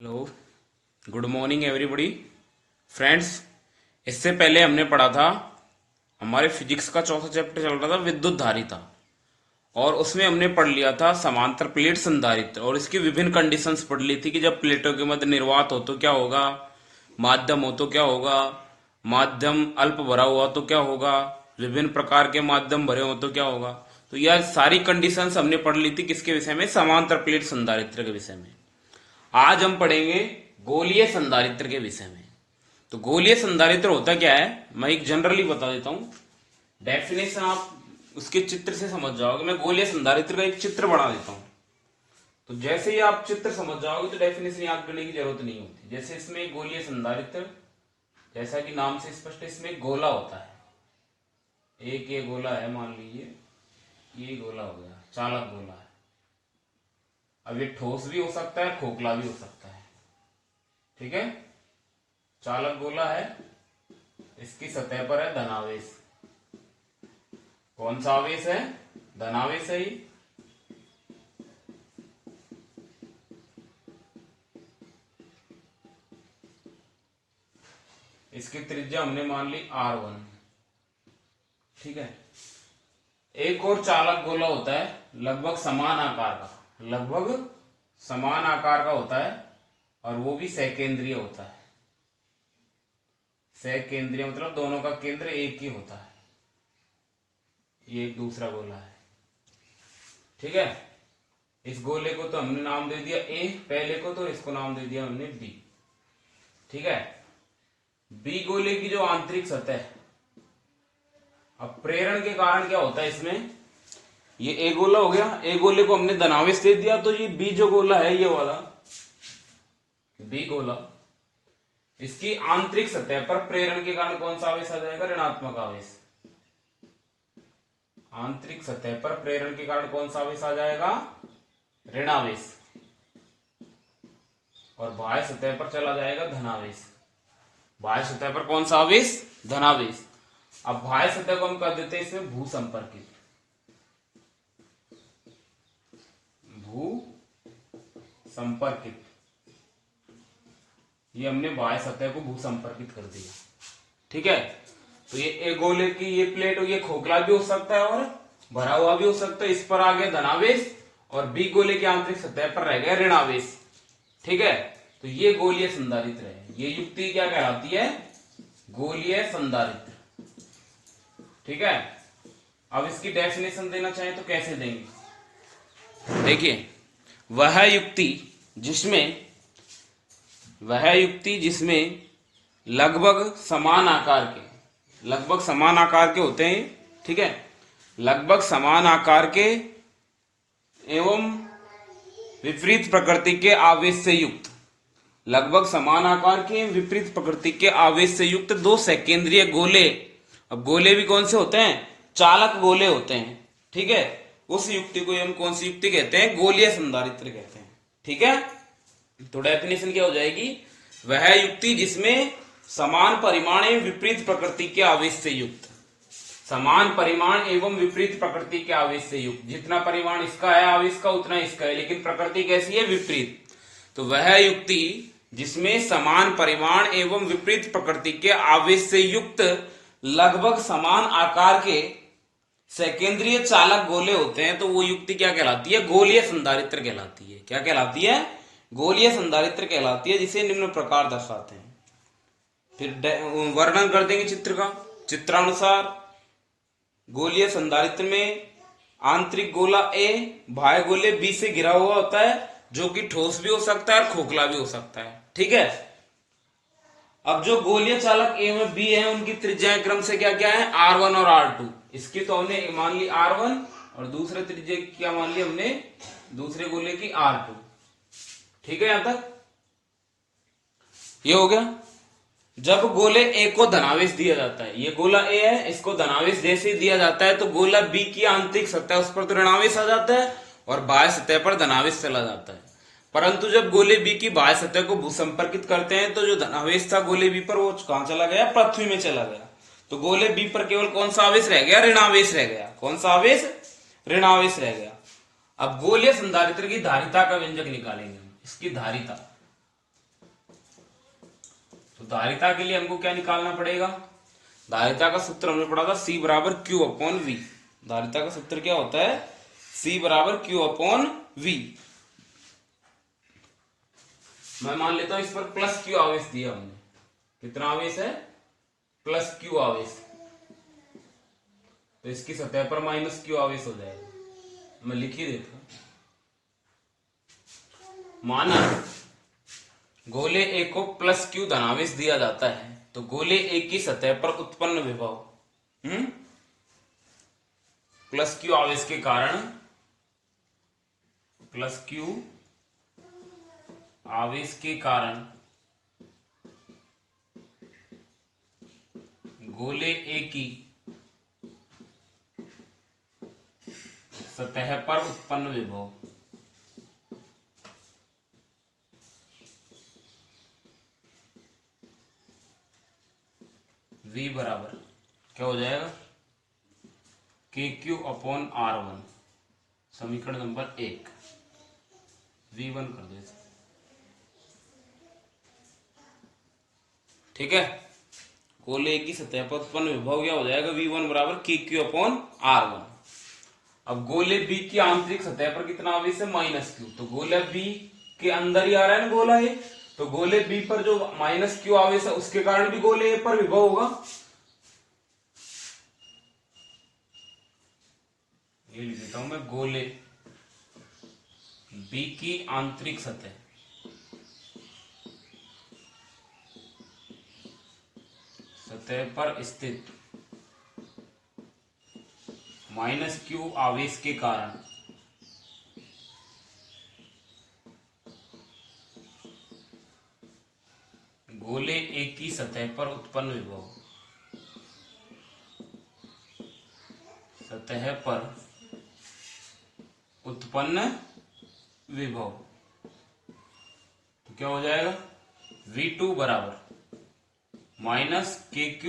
Hello, good morning everybody. Friends, इससे पहले हमने पढ़ा था, हमारे फिजिक्स का चौथा चैप्टर चल रहा था विद्युत धारिता, और उसमें हमने पढ़ लिया था समांतर प्लेट संधारित्र, और इसकी विभिन्न कंडीशंस पढ़ ली थी कि जब प्लेटों के मध्य निर्वात हो तो क्या होगा, माध्यम हो तो क्या होगा, माध्यम अल्प भरा हुआ तो क्या होगा, विभिन्न प्रकार के माध्यम भरे हो तो क्या होगा। तो यह सारी कंडीशंस हमने पढ़ ली थी किसके विषय में, समांतर प्लेट संधारित्र के विषय में। आज हम पढ़ेंगे गोलीय संधारित्र के विषय में। तो गोलीय संधारित्र होता क्या है, मैं एक जनरली बता देता हूं। डेफिनेशन आप उसके चित्र से समझ जाओगे। मैं गोलीय संधारित्र का एक चित्र बना देता हूं, तो जैसे ही आप चित्र समझ जाओगे तो डेफिनेशन याद करने की जरूरत नहीं होती। जैसे इसमें एक गोलीय संधारित्र, जैसा कि नाम से स्पष्ट है, इसमें एक गोला होता है। एक ये गोला है, मान लीजिए ये गोला हो गया, चालक गोला है। अब ये ठोस भी हो सकता है, खोखला भी हो सकता है, ठीक है। चालक गोला है, इसकी सतह पर है धनावेश। कौन सा आवेश है? धनावेश है। इसकी त्रिज्या हमने मान ली R1, ठीक है। एक और चालक गोला होता है लगभग समान आकार का, लगभग समान आकार का होता है, और वो भी सकेंद्रीय होता है। सकेंद्रीय मतलब दोनों का केंद्र एक ही होता है। ये एक दूसरा गोला है, ठीक है। इस गोले को तो हमने नाम दे दिया ए पहले को, तो इसको नाम दे दिया हमने बी, ठीक है। बी गोले की जो आंतरिक सतह, अब प्रेरण के कारण क्या होता है इसमें, ये ए गोला हो गया, ए गोले को हमने धनावेश दे दिया, तो ये बी जो गोला है, ये वाला बी गोला, इसकी आंतरिक सतह पर प्रेरण के कारण कौन सा आवेश आ जाएगा? ऋणात्मक आवेश। आंतरिक सतह पर प्रेरण के कारण कौन सा आवेश आ जाएगा? ऋणावेश। और बाह्य सतह पर चला जाएगा धनावेश। बाह्य सतह पर कौन सा आवेश? धनावेश। अब बाह्य सतह को हम कर देते हैं इसमें भू संपर्कित। भू संपर्कित, ये हमने बाह्य सतह को भू संपर्कित कर दिया, ठीक है। तो ये ए गोले की ये प्लेट, ये खोखला भी हो सकता है और भरा हुआ भी हो सकता है। इस पर आ गया धनावेश, और बी गोले की आंतरिक सतह पर रह गया ऋणावेश, ठीक है। तो ये गोलीय संधारित्र है। ये युक्ति क्या कहलाती है? गोलीय संधारित्र, ठीक है। अब इसकी डेफिनेशन देना चाहे तो कैसे देंगे? देखिए, वह युक्ति जिसमें लगभग समान आकार के होते हैं, ठीक है। लगभग समान आकार के एवं विपरीत प्रकृति के आवेश से युक्त, लगभग समान आकार के विपरीत प्रकृति के आवेश से युक्त दो सकेंद्रीय गोले। अब गोले भी कौन से होते हैं? चालक गोले होते हैं, ठीक है। उस युक्ति को हम कौन सी युक्ति कहते हैं? गोलीय संधारित्र कहते हैं, ठीक है। तो डेफिनेशन क्या हो जाएगी? वह युक्ति जिसमें समान परिमाण एवं विपरीत प्रकृति के आवेश से युक्त, समान परिमाण एवं विपरीत प्रकृति के आवेश से युक्त। जितना परिमाण इसका है आवेश का, उतना इसका है, लेकिन प्रकृति कैसी है? विपरीत। तो वह युक्ति जिसमें समान परिमाण एवं विपरीत प्रकृति के आवेश से युक्त लगभग समान आकार के सकेंद्रीय चालक गोले होते हैं, तो वो युक्ति क्या कहलाती है? गोलीय संधारित्र कहलाती है। क्या कहलाती है? गोलीय संधारित्र कहलाती है, जिसे निम्न प्रकार दर्शाते हैं। फिर वर्णन कर देंगे चित्र का। चित्रानुसार गोलीय संधारित्र में आंतरिक गोला ए बाह्य गोले बी से घिरा हुआ होता है, जो कि ठोस भी हो सकता है और खोखला भी हो सकता है, ठीक है। अब जो गोलीय चालक ए में बी है, उनकी त्रिज्याएं क्रम से क्या क्या है? R1 और R2। इसकी तो हमने मान ली R1, और दूसरे त्रिज्या क्या मान ली हमने? दूसरे गोले की R2, ठीक है। यहां तक ये हो गया। जब गोले ए को धनावेश दिया जाता है, ये गोला ए है, इसको धनावेश जैसे ही दिया जाता है, तो गोला बी की आंतरिक सतह, उस पर तो ऋणावेश आ जाता है और बाह्य सतह पर धनावेश चला जाता है। परंतु जब गोले बी की बाह्य सतह को भू संपर्कित करते हैं, तो जो धनावेश था गोले बी पर, वो कहां चला गया? पृथ्वी में चला गया। तो गोले बी पर केवल कौन सा आवेश रह गया? ऋणावेश रह गया। कौन सा आवेश? ऋणावेश रह गया। अब गोलीय संधारित्र की धारिता का व्यंजक निकालेंगे हम। इसकी धारिता, धारिता के लिए हमको क्या निकालना पड़ेगा? धारिता का सूत्र हमने पढ़ा था C बराबर Q अपॉन V। धारिता का सूत्र क्या होता है? C बराबर Q अपॉन V। मैं मान लेता हूं इस पर प्लस Q आवेश दिया हमने। कितना आवेश है? प्लस Q आवेश। तो इसकी सतह पर माइनस Q आवेश हो जाएगा। मैं लिख ही देता हूं। माना गोले A को प्लस Q धनावेश दिया जाता है, तो गोले A की सतह पर उत्पन्न विभव प्लस Q आवेश के कारण, प्लस Q आवेश के कारण गोले A की सतह पर उत्पन्न विभव V बराबर क्या हो जाएगा? KQ upon R1। समीकरण नंबर 1 V1 कर दो इसे। ठीक है, गोले की सतह पर उत्पन्न विभव क्या हो जाएगा? V1 बराबर KQ अपॉन R1। अब गोले B की आंतरिक सतह पर कितना आवेश है? Minus Q। तो गोले B के अंदर ही आ रहा है ना गोला A, तो गोले B पर जो माइनस Q आवेश है उसके कारण भी गोले A पर विभव होगा। ये लिख देता हूं मैं, गोले B की आंतरिक सतह पर स्थित माइनस Q आवेश के कारण गोले A की सतह पर उत्पन्न विभव, सतह पर उत्पन्न विभव, तो क्या हो जाएगा? V2 बराबर माइनस KQ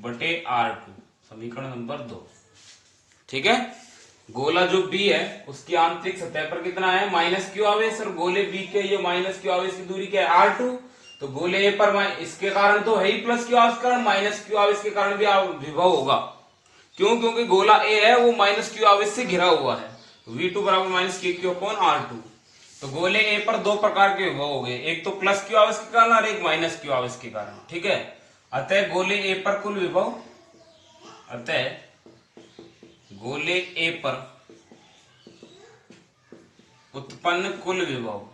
बटे R2। समीकरण नंबर 2। ठीक है, गोला जो B है उसकी आंतरिक सतह पर कितना है? माइनस Q आवेश, और गोले B के ये माइनस Q आवेश की दूरी क्या है? R2। तो गोले A पर इसके कारण तो है ही प्लस Q आवेश के कारण, माइनस Q आवेश के कारण भी विभव होगा। क्यों? क्योंकि गोला A है वो माइनस Q आवेश से घिरा हुआ है। V2 बराबर माइनस KQ अपॉन R2। तो गोले A पर दो प्रकार के विभव हो गए, एक तो प्लस Q आवेश के कारण और एक माइनस Q आवेश के कारण। ठीक है, अतः गोले A पर कुल विभव, अतः गोले A पर उत्पन्न कुल विभव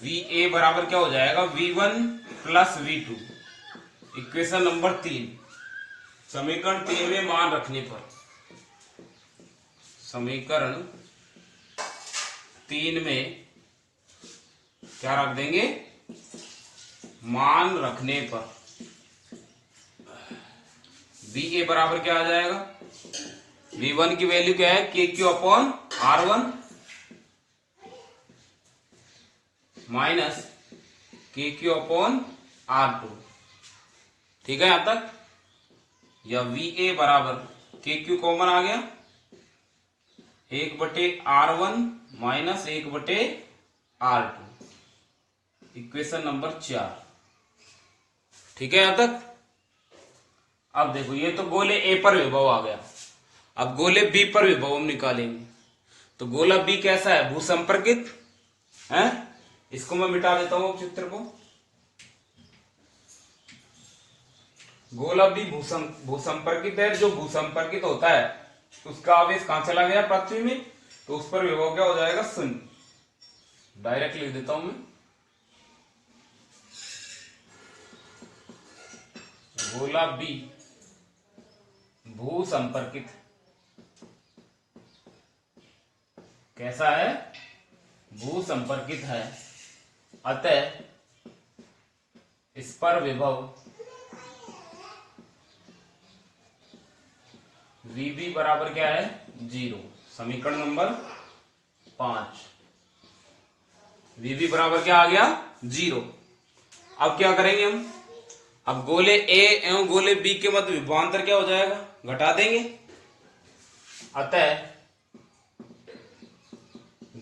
VA बराबर क्या हो जाएगा? V1 plus V2। Equation number 3। समीकरण 3 में मान रखने पर, समीकरण 3 में क्या रख देंगे? मान रखने पर VA बराबर क्या आ जाएगा? V1 की वैल्यू क्या है? KQ upon R1 minus KQ upon R2। ठीक है, यहां तक? या VA बराबर KQ कॉमन आ गया, 1 बटे R1 माइनस 1 बटे R2। Equation number 4। ठीक है, यहां तक? अब देखो, ये तो गोले A पर विभव आ गया। अब गोले B पर विभव हम निकालेंगे। तो गोला B कैसा है? भूसंपर्कित है। इसको मैं मिटा देता हूं चित्र को। गोला B भूसंपर्कित है। जो भूसंपर्कित होता है उसका आवेश कहां चला गया? पृथ्वी में। तो उस पर विभव क्या हो जाएगा? शून्य। डायरेक्ट लिख देता हूं मैं, गोला B भूसंपर्कित कैसा है? भूसंपर्कित है, अतः इस पर विभव VB बराबर क्या है? 0। समीकरण नंबर 5। VB बराबर क्या आ गया? 0। अब क्या करेंगे हम? अब गोले A एवं गोले B के मध्य विभवांतर क्या हो जाएगा? घटा देंगे। अतः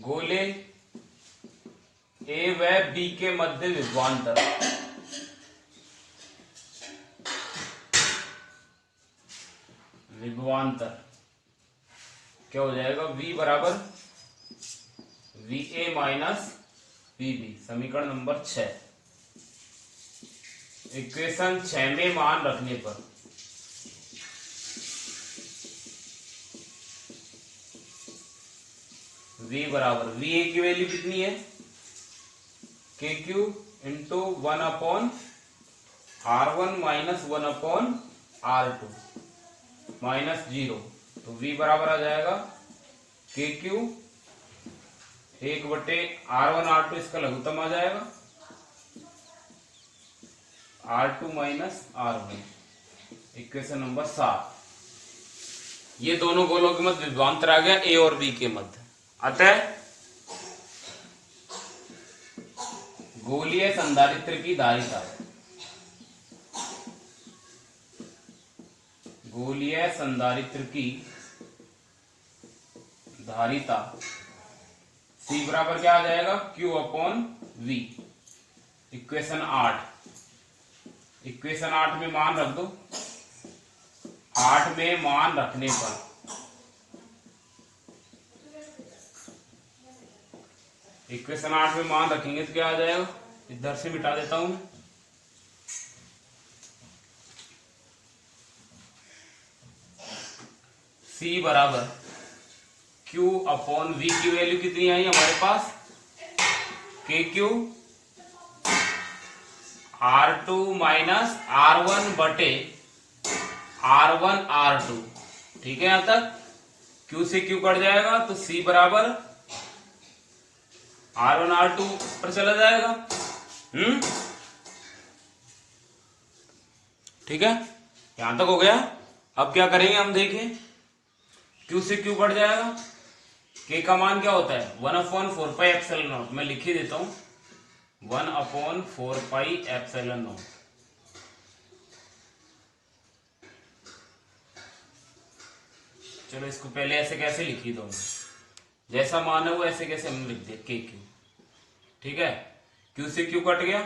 गोले ए व बी के मध्य विभवांतर। विभवांतर क्या हो जाएगा? V बराबर VA माइनस VB। समीकरण नंबर 6। इक्वेशन 6 में मान रखने पर V बराबर VA की वैल्यू कितनी है? KQ into 1/R1 minus 1/R2 minus 0। तो V बराबर आ जाएगा KQ 1/R1 R2, इसका लघुत्तम आ जाएगा R2 minus R1। Equation number 7। ये दोनों गोलों के मध्य विभवांतर आ गया A और B के मध्य। अतः गोलीय संधारित्र की धारिता, गोलीय संधारित्र की धारिता C बराबर क्या आ जाएगा? Q upon V। Equation 8। Equation 8 में मान रख दो। 8 में मान रखने पर इक्वेशन 8 में मान रखेंगे तो क्या आ जाएगा? इधर से मिटा देता हूं। C बराबर Q अपॉन V की वैल्यू कितनी आई हमारे पास? KQ R2 माइनस R1 बटे R1 R2। ठीक है, यहां तक Q से Q कट जाएगा तो C बराबर R1 R2 पर चला जाएगा। ठीक है, यहां तक हो गया। अब क्या करेंगे हम देखें। Q से Q कट जाएगा। K का मान क्या होता है? 1/4πε0। मैं लिख ही देता हूं 1/4πε0। चलो इसको पहले ऐसे कैसे लिखी दो, जैसा मान है वो ऐसे कैसे हम लिख दे KQ। ठीक है, Q से Q कट गया।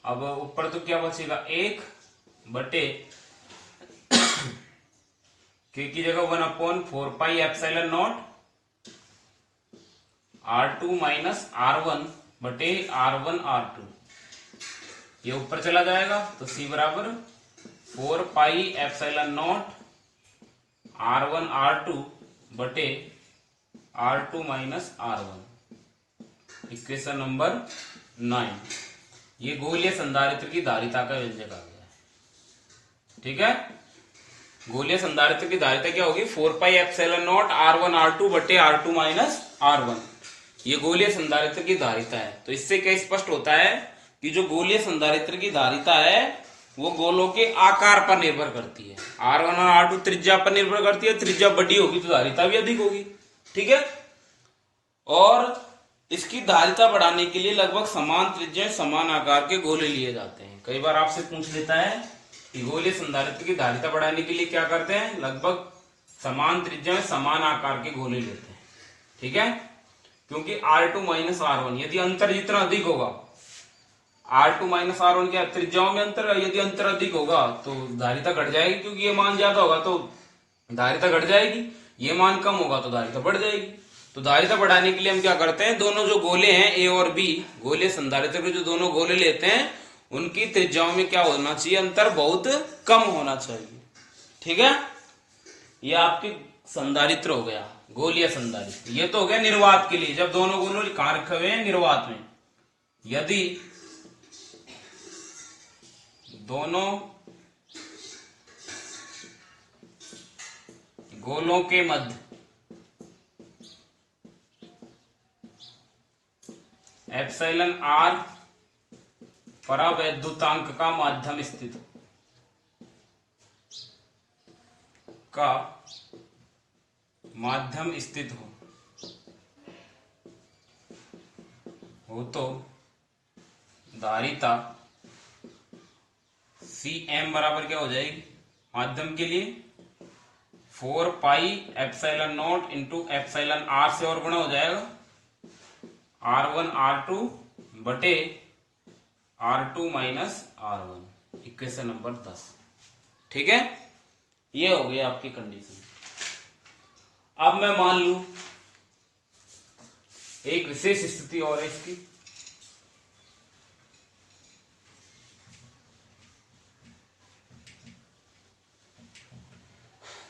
अब ऊपर तो क्या बचेगा? 1 बटे K की जगह 1/4πε0 R2 माइनस R1 बटे R1 R2। ये ऊपर चला जाएगा तो C बराबर 4πε0 R1 R2 बटे R2 minus R1। Equation number 9। ये गोलीय संधारित्र की धारिता का व्यंजक आ गया। ठीक है, गोलीय संधारित्र की धारिता क्या होगी? 4πε0 R1 R2 बटे R2 माइनस R1। ये गोलीय संधारित्र की धारिता है। तो इससे क्या स्पष्ट होता है कि जो गोलीय संधारित्र की धारिता है वो गोलों के आकार पर निर्भर करती है। R1 और R2 त्रिज्या पर निर्भर करती है। त्रिज्या बड़ी होगी तो धारिता भी अधिक होगी। ठीक है, और इसकी धारिता बढ़ाने के लिए लगभग समान त्रिज्या समान आकार के गोले लिए जाते हैं। कई बार आपसे पूछ लेता है कि गोलीय संधारित्र की धारिता बढ़ाने के लिए क्या करते हैं? लगभग समान त्रिज्या समान आकार के गोले लेते हैं। ठीक है, क्योंकि R2 माइनस R1 यदि अंतर जितना अधिक होगा, R2 माइनस R1 क्या त्रिज्याओं में अंतर है, यदि अंतर अधिक होगा तो धारिता घट जाएगी। क्योंकि ये मान ज्यादा होगा तो धारिता घट जाएगी, ये मान कम होगा तो धारिता बढ़ जाएगी। तो धारिता बढ़ाने के लिए हम क्या करते हैं? दोनों जो गोले हैं A और B, गोले संधारित्र के जो दोनों गोले लेते हैं उनकी त्रिज्याओं में क्या होना चाहिए? अंतर बहुत कम होना चाहिए। ठीक है, ये आपके संधारित्र हो गया, गोलीय संधारित्र। ये तो हो गया निर्वात के लिए, जब दोनों गोले कहां रखे हुए हैं? निर्वात में। यदि दोनों गोलों के मध्य एप्सिलॉन R परावैद्युतांक का माध्यम स्थित हो तो धारिता Cm बराबर क्या हो जाएगी? माध्यम के लिए 4 pi epsilon naught into epsilon R से और गुणा हो जाएगा R1 R2 बटे R2 minus R1, equation number 10। ठीक है, ये हो गई आपकी कंडीशन। अब मैं मान लू एक विशेष स्थिति और है इसकी,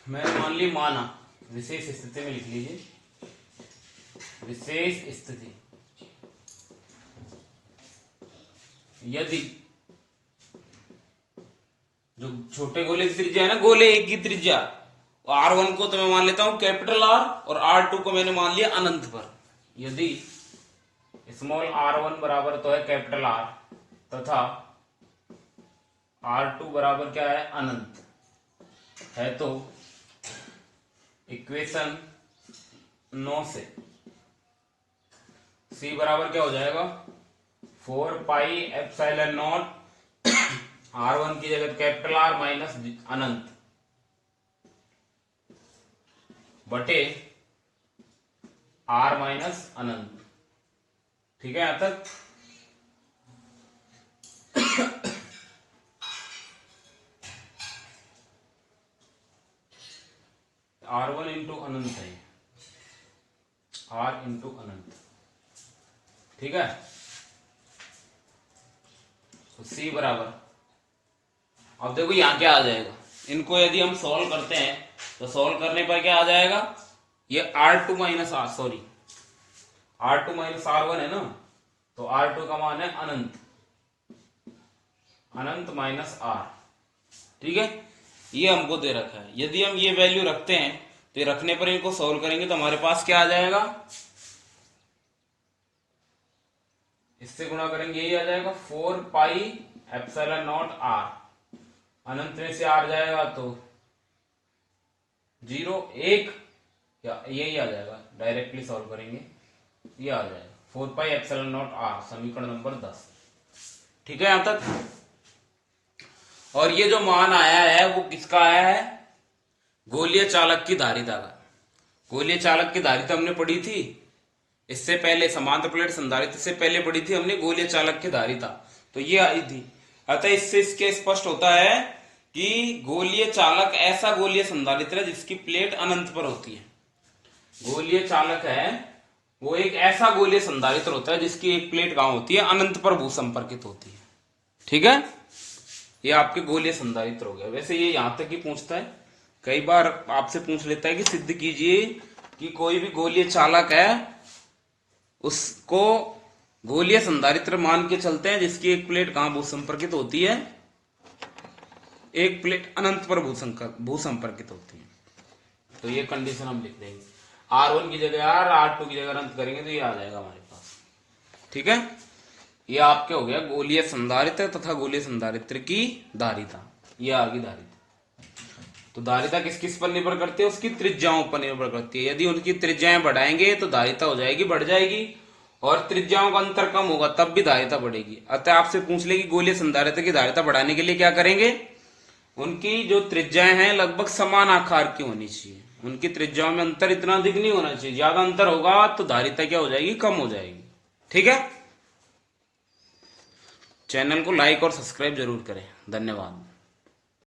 मैं मान ली माना, विशेष स्थिति में लिख लीजिए, विशेष स्थिति यदि जो छोटे गोले की त्रिज्या है ना, गोले एक की त्रिज्या, R1 को तो मैं मान लेता हूं कैपिटल R और R2 को मैंने मान लिया अनंत पर। यदि स्मॉल r1 बराबर तो है कैपिटल R तथा R2 बराबर क्या है अनंत है, तो इक्वेशन 9 से C बराबर क्या हो जाएगा 4 पाई एप्सिलॉन नॉट R1 की जगह कैपिटल R माइनस अनंत बटे R माइनस अनंत। ठीक है, यहां तक R1 इंटू अनंत है, R इंटू अनंत। ठीक है, तो C बराबर, अब देखो यहां क्या आ जाएगा, इनको यदि हम सॉल्व करते हैं तो सॉल्व करने पर क्या आ जाएगा, ये R2 minus R, sorry R2 minus R1 है ना, तो R2 का मान है अनंत, अनंत माइनस R। ठीक है, ये हमको दे रखा है। यदि हम ये वैल्यू रखते हैं तो ये रखने पर इनको सॉल्व करेंगे तो हमारे पास क्या आ जाएगा, इससे गुणा करेंगे यही आ जाएगा 4 पाई एप्सिलॉन नॉट R, अनंत में से R जाएगा तो 0 1, या यही आ जाएगा, डायरेक्टली सॉल्व करेंगे ये आ जाएगा 4 पाई एप्सिलॉन नॉट R, समीकरण नंबर 10। ठीक है यहां तक, और ये जो मान आया है वो किसका आया है, गोलीय चालक की धारिता का। गोलीय चालक की धारिता हमने पढ़ी थी इससे पहले, समांतर प्लेट संधारित्र से पहले पढ़ी थी हमने गोलीय चालक की धारिता, तो ये आई थी। अतः इससे इसके स्पष्ट होता है कि गोलीय चालक ऐसा गोलीय संधारित्र है जिसकी प्लेट अनंत पर होती है। गोलीय चालक है वो एक ऐसा गोलीय संधारित्र होता है जिसकी एक प्लेट कहां होती है, अनंत पर भूसंपर्कित होती है। ठीक है, ये आपके गोलीय संधारित्र हो गया। वैसे ये यहां तक ही पूछता है, कई बार आपसे पूछ लेता है कि सिद्ध कीजिए कि कोई भी गोलीय चालक है उसको गोलीय संधारित्र मान के चलते हैं जिसकी एक प्लेट कहां भूसंपर्कित होती है, एक प्लेट अनंत पर भूसंपर्कित होती है। तो ये कंडीशन हम लिख देंगे, R1 की जगह R, R2 की जगह अनंत करेंगे तो ये आ जाएगा हमारे पास। ठीक है, ये आपके हो गया गोलीय संधारित्र तथा गोलीय संधारित्र की धारिता, ये आ गई धारिता। तो धारिता किस किस पर निर्भर करती है, उसकी त्रिज्याओं पर निर्भर करती है। यदि उनकी त्रिज्याएं बढ़ाएंगे तो धारिता हो जाएगी, बढ़ जाएगी, और त्रिज्याओं का अंतर कम होगा तब भी धारिता बढ़ेगी। अतः आपसे पूछ ले कि गोलीय संधारित्र की धारिता बढ़ाने के लिए क्या करेंगे, उनकी जो त्रिज्याएं हैं लगभग समान आकार की होनी चाहिए, उनकी त्रिज्याओं में अंतर इतना अधिक नहीं होना चाहिए, ज्यादा अंतर होगा तो धारिता क्या हो जाएगी, कम हो जाएगी। ठीक है, चैनल को लाइक और सब्सक्राइब जरूर करें। धन्यवाद।